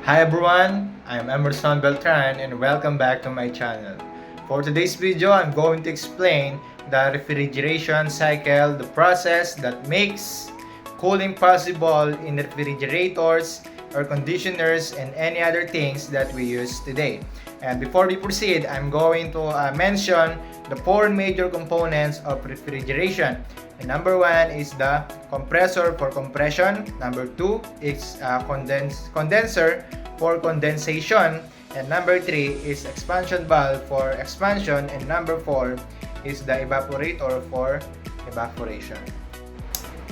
Hi everyone, I'm Emerson Beltran and welcome back to my channel. For today's video, I'm going to explain the refrigeration cycle, the process that makes cooling possible in refrigerators, air conditioners, and any other things that we use today. And before we proceed, I'm going to mention the four major components of refrigeration. And number one is the compressor for compression. Number two is condenser for condensation. And number three is expansion valve for expansion. And number four is the evaporator for evaporation.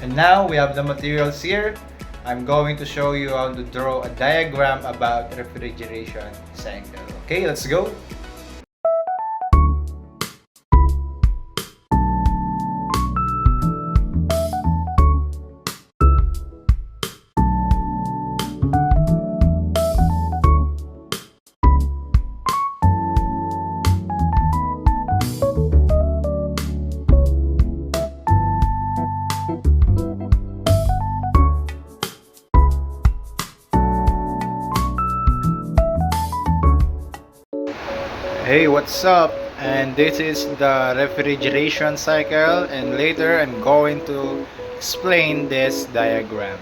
And now we have the materials here. I'm going to show you how to draw a diagram about refrigeration cycle. Okay, let's go. Hey, what's up? And this is the refrigeration cycle, and later I'm going to explain this diagram.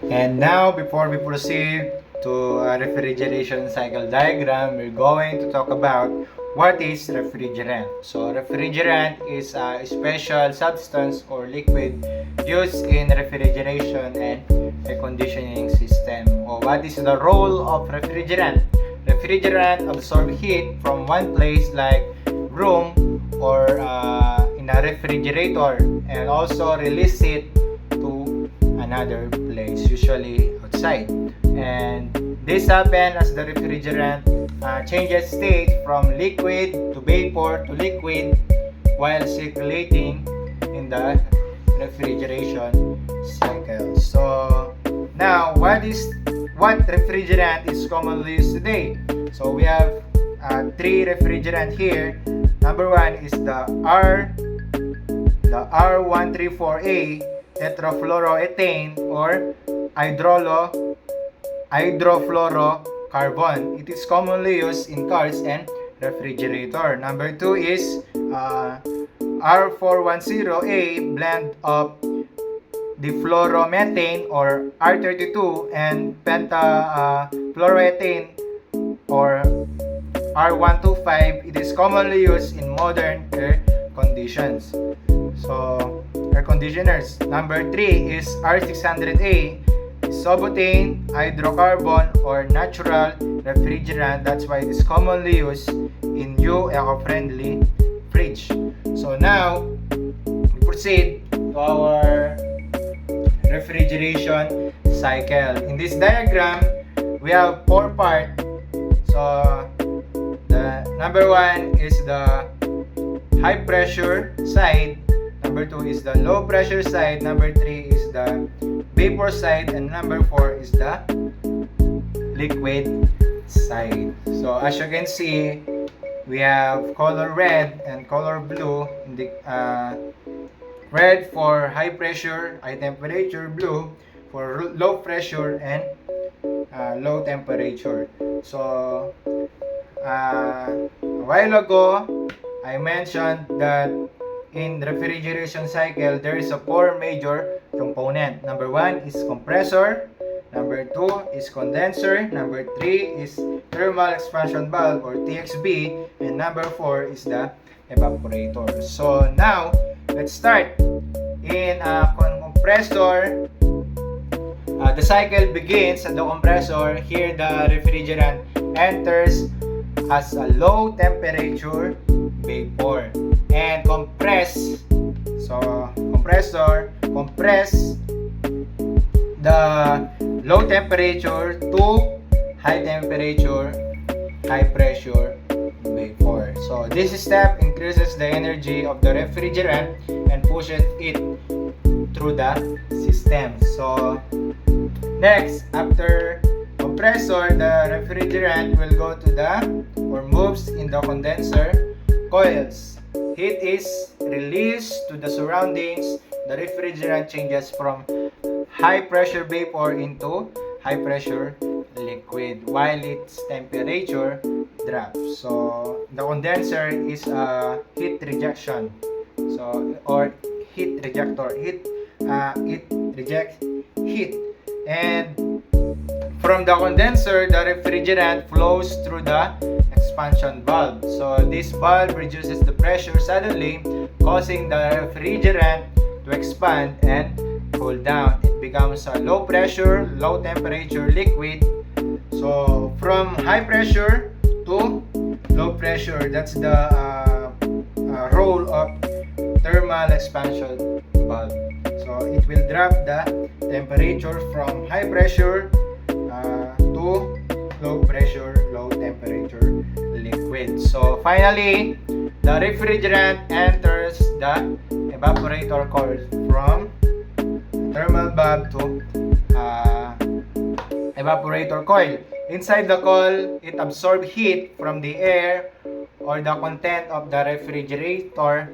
And now, before we proceed to a refrigeration cycle diagram, we're going to talk about what is refrigerant. So, refrigerant is a special substance or liquid used in refrigeration and air conditioning system. Or what is the role of refrigerant? Refrigerant absorb heat from one place like room or in a refrigerator and also release it to another place, usually outside. And this happens as the refrigerant changes state from liquid to vapor to liquid while circulating in the refrigeration cycle. So now, what refrigerant is commonly used today? So we have three refrigerant here. Number one is the R134A tetrafluoroethane or hydrofluorocarbon. It is commonly used in cars and refrigerator. Number two is R410A blend of difluoromethane or R32 and pentafluoroethane or R125. It is commonly used in modern air conditions. So, air conditioners. Number 3 is R600A, isobutane hydrocarbon or natural refrigerant. That's why it is commonly used in new eco-friendly fridge. So now, we proceed to our refrigeration cycle. In this diagram, we have four parts. So, the number one is the high pressure side. Number two is the low pressure side. Number three is the vapor side. And number four is the liquid side. So, as you can see, we have color red and color blue. In the red for high pressure, high temperature, blue for low pressure and low temperature. So, a while ago, I mentioned that in refrigeration cycle, there is a four major component. Number one is compressor. Number two is condenser. Number three is thermal expansion valve or TXV. And number four is the evaporator. So now, let's start. In a compressor, the cycle begins at the compressor. Here, the refrigerant enters as a low temperature vapor and compress. So, compressor compress the low temperature to high temperature, high pressure vapor. So this step increases the energy of the refrigerant and pushes it through the system. So next, after compressor, the refrigerant will go to the or moves in the condenser coils. Heat is released to the surroundings. The refrigerant changes from high pressure vapor into high pressure liquid while its temperature drops. So the condenser is a heat rejection. So or heat rejector. It rejects heat, and from the condenser, the refrigerant flows through the expansion valve. So this valve reduces the pressure suddenly, causing the refrigerant to expand and cool down. It becomes a low pressure, low temperature liquid. So from high pressure to low pressure, that's the role of thermal expansion valve. So it will drop the temperature from high pressure to low pressure, low temperature liquid. So finally, the refrigerant enters the evaporator coil from thermal valve to evaporator coil. Inside the coil, it absorbs heat from the air or the content of the refrigerator.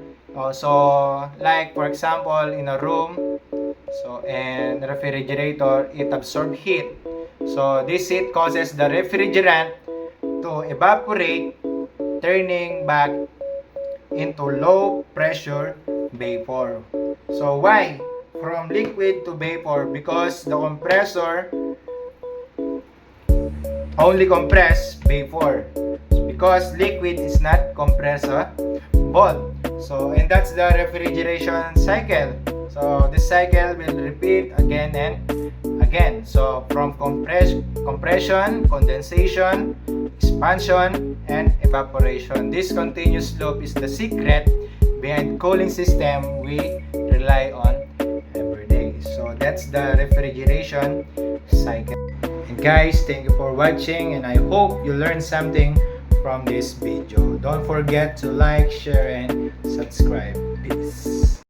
So like for example in a room, so and refrigerator, it absorbs heat. So this heat causes the refrigerant to evaporate, turning back into low pressure vapor. So why from liquid to vapor? Because the compressor only compress vapor, because liquid is not compressible. So and that's the refrigeration cycle. So this cycle will repeat again and again. So from compression, condensation, expansion, and evaporation. This continuous loop is the secret behind cooling system we rely on every day. So that's the refrigeration cycle. And guys, thank you for watching, and I hope you learned something from this video. Don't forget to like, share, and subscribe. Peace.